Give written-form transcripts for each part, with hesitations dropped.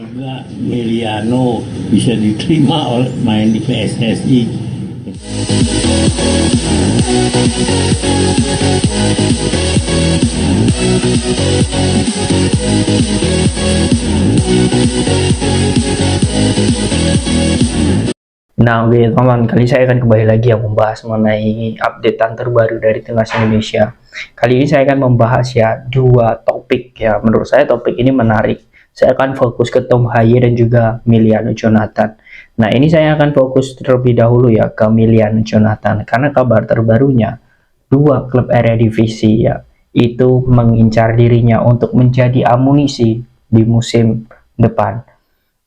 juga Meliano bisa diterima oleh main di PSSI. Nah, oke teman-teman, kali saya akan kembali lagi yang membahas mengenai updatean terbaru dari timnas Indonesia. Kali ini saya akan membahas ya dua topik ya. Menurut saya topik ini menarik. Saya akan fokus ke Tom Haye dan juga Miliano Jonathan. Nah, ini saya akan fokus terlebih dahulu ya ke Miliano Jonathan karena kabar terbarunya dua klub Eredivisie ya itu mengincar dirinya untuk menjadi amunisi di musim depan.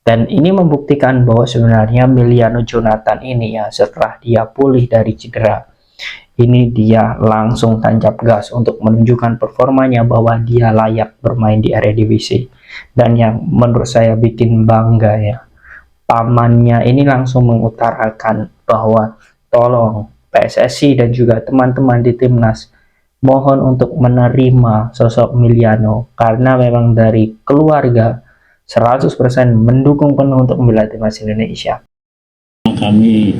Dan ini membuktikan bahwa sebenarnya Miliano Jonathan ini ya setelah dia pulih dari cedera, ini dia langsung tancap gas untuk menunjukkan performanya bahwa dia layak bermain di Eredivisie. Dan yang menurut saya bikin bangga ya, pamannya ini langsung mengutarakan bahwa tolong PSSI dan juga teman-teman di timnas mohon untuk menerima sosok Miliano karena memang dari keluarga 100% mendukung penuh untuk membela timnas Indonesia. Kami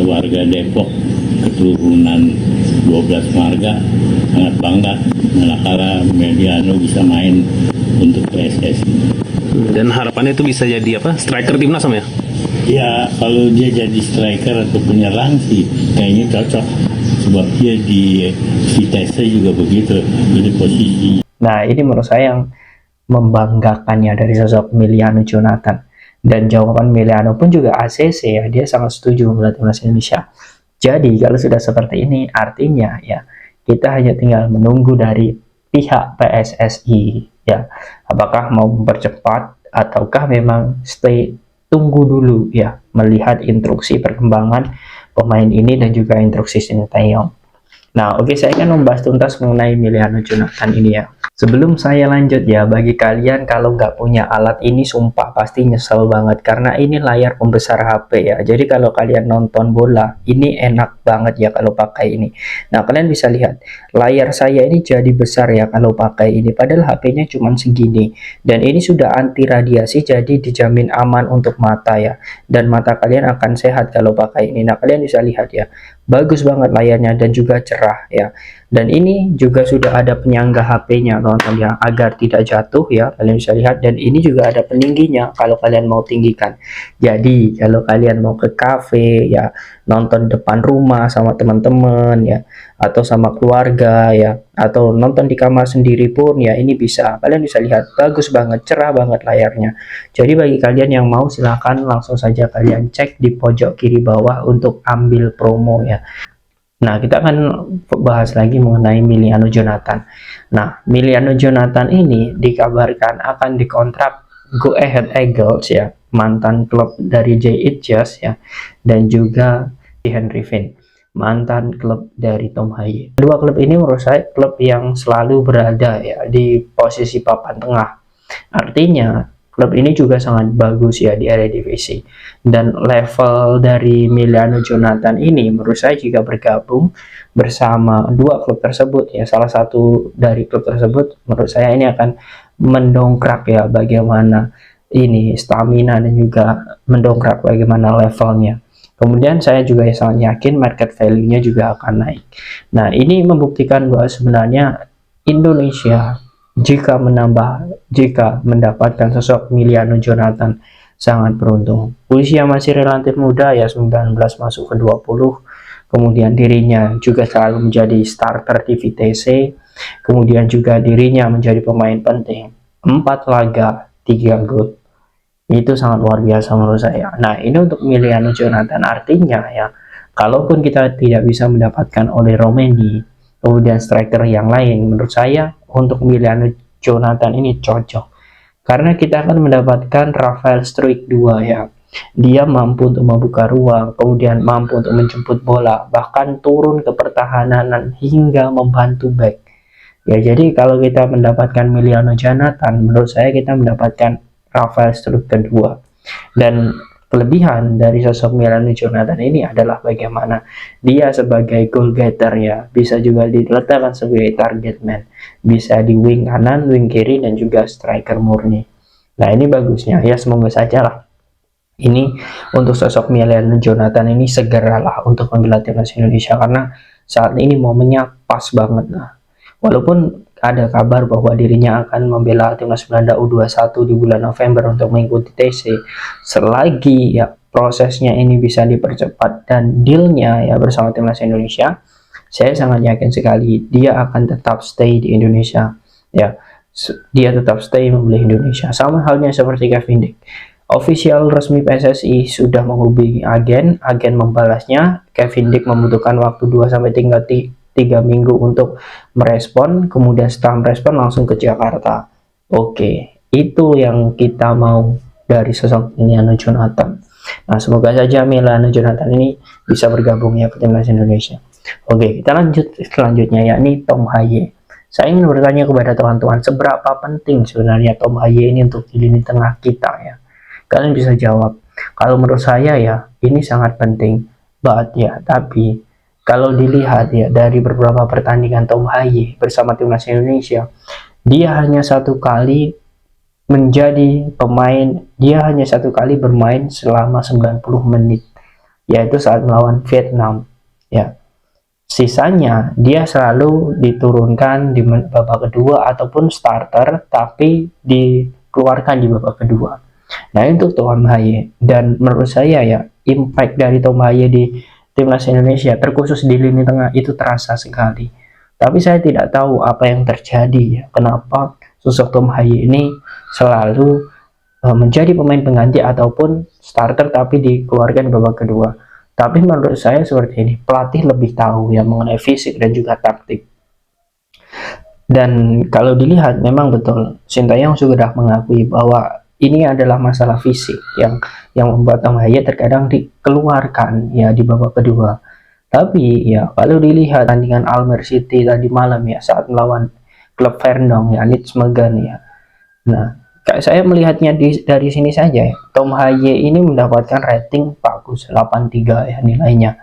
warga Depok keturunan 12 warga sangat bangga manakala Meliano bisa main untuk PSSI. Dan harapannya itu bisa jadi apa? Striker timnas sama ya? Ya kalau dia jadi striker atau penyerang sih kayaknya cocok sebab dia di Vitesse juga begitu jadi posisi. Nah ini menurut saya yang membanggakannya dari sosok Miliano Jonathan. Dan jawaban Miliano pun juga ACC ya, dia sangat setuju membela timnas Indonesia. Jadi kalau sudah seperti ini artinya ya kita hanya tinggal menunggu dari pihak PSSI ya apakah mau mempercepat ataukah memang tunggu dulu ya melihat instruksi perkembangan pemain ini dan juga instruksi Sinteyong. Nah oke, saya akan membahas tuntas mengenai Miliano Jonathan ini ya. Sebelum saya lanjut ya, bagi kalian kalau nggak punya alat ini sumpah pasti nyesel banget karena ini layar pembesar HP ya. Jadi kalau kalian nonton bola ini enak banget ya kalau pakai ini. Nah kalian bisa lihat layar saya ini jadi besar ya kalau pakai ini. Padahal HP-nya cuma segini dan ini sudah anti radiasi jadi dijamin aman untuk mata ya. Dan mata kalian akan sehat kalau pakai ini. Nah kalian bisa lihat ya, bagus banget layarnya dan juga cerah ya. Dan ini juga sudah ada penyangga HP-nya teman-teman ya agar tidak jatuh ya, kalian bisa lihat. Dan ini juga ada peningginya kalau kalian mau tinggikan. Jadi kalau kalian mau ke cafe ya, nonton depan rumah sama teman-teman ya atau sama keluarga ya, atau nonton di kamar sendiri pun ya ini bisa. Kalian bisa lihat bagus banget, cerah banget layarnya. Jadi bagi kalian yang mau silahkan langsung saja kalian cek di pojok kiri bawah untuk ambil promo ya. Nah, kita akan bahas lagi mengenai Miliano Jonathan. Nah, Miliano Jonathan ini dikabarkan akan dikontrak Go Ahead Eagles ya, mantan klub dari Jay Itjes ya, dan juga Henry Finn, mantan klub dari Tom Haye. Dua klub ini menurut saya klub yang selalu berada ya di posisi papan tengah. Artinya klub ini juga sangat bagus ya di Eredivisie. Dan level dari Miliano Jonathan ini menurut saya jika bergabung bersama dua klub tersebut ya, salah satu dari klub tersebut menurut saya ini akan mendongkrak ya bagaimana ini stamina dan juga mendongkrak bagaimana levelnya. Kemudian saya juga sangat yakin market value-nya juga akan naik. Nah ini membuktikan bahwa sebenarnya Indonesia jika mendapatkan sosok Miliano Jonathan sangat beruntung. Usia masih relatif muda ya, 19 masuk ke 20. Kemudian dirinya juga selalu menjadi starter di Vitesse. Kemudian juga dirinya menjadi pemain penting. 4 laga, 3 gol. Itu sangat luar biasa menurut saya. Nah, ini untuk Miliano Jonathan artinya ya, kalaupun kita tidak bisa mendapatkan oleh Romeni, kemudian striker yang lain, menurut saya untuk Miliano Jonathan ini cocok karena kita akan mendapatkan Rafael Struijk 2 ya. Dia mampu untuk membuka ruang, kemudian mampu untuk menjemput bola, bahkan turun ke pertahanan hingga membantu back ya. Jadi kalau kita mendapatkan Miliano Jonathan, menurut saya kita mendapatkan Rafael Struijk kedua. Dan kelebihan dari sosok Miliano Jonathan ini adalah bagaimana dia sebagai goal getter ya, bisa juga diletakkan sebagai target man, bisa di wing kanan, wing kiri, dan juga striker murni. Nah ini bagusnya ya, semoga saja lah ini untuk sosok Emiliano Jonathan ini segeralah untuk membela timnas Indonesia, karena saat ini momennya pas banget. Nah, walaupun ada kabar bahwa dirinya akan membela timnas Belanda U21 di bulan November untuk mengikuti TC, selagi ya prosesnya ini bisa dipercepat dan dealnya ya bersama timnas Indonesia, saya sangat yakin sekali dia akan tetap stay di Indonesia. Ya, dia tetap stay membela Indonesia. Sama halnya seperti Kevin Dick. Official resmi PSSI sudah menghubungi agen membalasnya. Kevin Dick membutuhkan waktu 2-3 minggu untuk merespon, kemudian setelah merespon langsung ke Jakarta. Oke, itu yang kita mau dari sosok Emiliano Jonathan. Nah, semoga saja Emiliano Jonathan ini bisa bergabung ya ke timnas Indonesia. Oke, kita lanjut selanjutnya, yakni Tom Haye. Saya ingin bertanya kepada teman-teman, seberapa penting sebenarnya Tom Haye ini untuk di lini tengah kita ya? Kalian bisa jawab. Kalau menurut saya ya, ini sangat penting. Tapi kalau dilihat ya dari beberapa pertandingan Tom Haye bersama timnas Indonesia, dia hanya satu kali bermain selama 90 menit, yaitu saat melawan Vietnam. Ya, sisanya dia selalu diturunkan di babak kedua ataupun starter, tapi dikeluarkan di babak kedua. Nah, untuk Tom Haye, dan menurut saya ya, impact dari Tom Haye di timnas Indonesia terkhusus di lini tengah itu terasa sekali. Tapi saya tidak tahu apa yang terjadi ya, kenapa sosok Tom Haye ini selalu menjadi pemain pengganti ataupun starter tapi dikeluarkan di babak kedua. Tapi menurut saya seperti ini, pelatih lebih tahu ya mengenai fisik dan juga taktik. Dan kalau dilihat memang betul, Sintayong sudah mengakui bahwa ini adalah masalah fisik yang membuat Tom Haye terkadang dikeluarkan ya di babak kedua. Tapi ya kalau dilihat tandingan Almer City tadi malam ya saat melawan klub Verdong ya, Nijmegen ya. Nah, saya melihatnya dari sini saja ya. Tom Haye ini mendapatkan rating bagus 83 ya nilainya.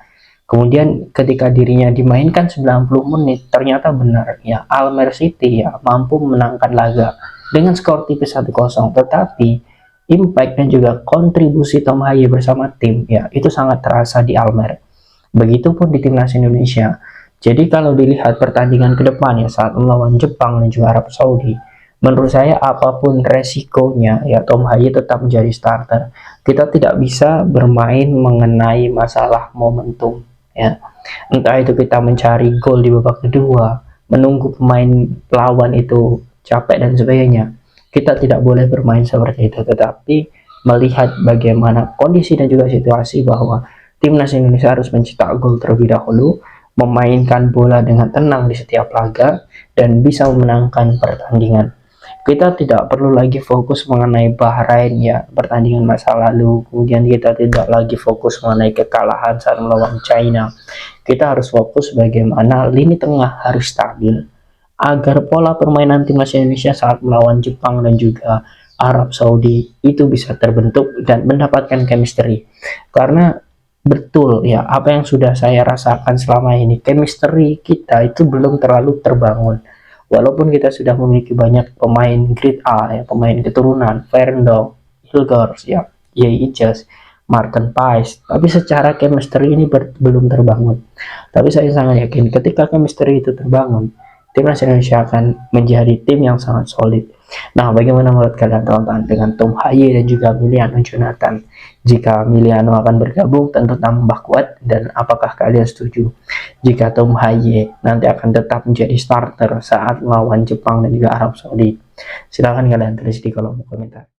Kemudian ketika dirinya dimainkan 90 menit, ternyata benar ya Almer City ya mampu memenangkan laga dengan skor tipis 1-0, tetapi impact dan juga kontribusi Tom Haye bersama tim ya itu sangat terasa di Almer. Begitupun di timnas Indonesia. Jadi kalau dilihat pertandingan ke depan ya saat melawan Jepang dan juga Arab Saudi, menurut saya apapun resikonya ya Tom Haye tetap menjadi starter. Kita tidak bisa bermain mengenai masalah momentum ya. Entah itu kita mencari gol di babak kedua, menunggu pemain lawan itu capek dan sebagainya, kita tidak boleh bermain seperti itu, tetapi melihat bagaimana kondisi dan juga situasi bahwa timnas Indonesia harus mencetak gol terlebih dahulu, memainkan bola dengan tenang di setiap laga dan bisa memenangkan pertandingan. Kita tidak perlu lagi fokus mengenai Bahrain ya, pertandingan masa lalu, kemudian kita tidak lagi fokus mengenai kekalahan saat melawan China. Kita harus fokus bagaimana lini tengah harus stabil agar pola permainan timnas Indonesia saat melawan Jepang dan juga Arab Saudi itu bisa terbentuk dan mendapatkan chemistry. Karena betul ya, apa yang sudah saya rasakan selama ini, chemistry kita itu belum terlalu terbangun. Walaupun kita sudah memiliki banyak pemain grade A ya, pemain keturunan Verndong, Hilgers ya, Yei Ijas, Martin Pais, tapi secara chemistry ini belum terbangun. Tapi saya sangat yakin ketika chemistry itu terbangun, timnas Indonesia akan menjadi tim yang sangat solid. Nah, bagaimana menurut kalian teman-teman dengan Tom Haye dan juga Emiliano Jonathan? Jika Emiliano akan bergabung, tentu tambah kuat, dan apakah kalian setuju jika Tom Haye nanti akan tetap menjadi starter saat melawan Jepang dan juga Arab Saudi? Silahkan kalian tulis di kolom komentar.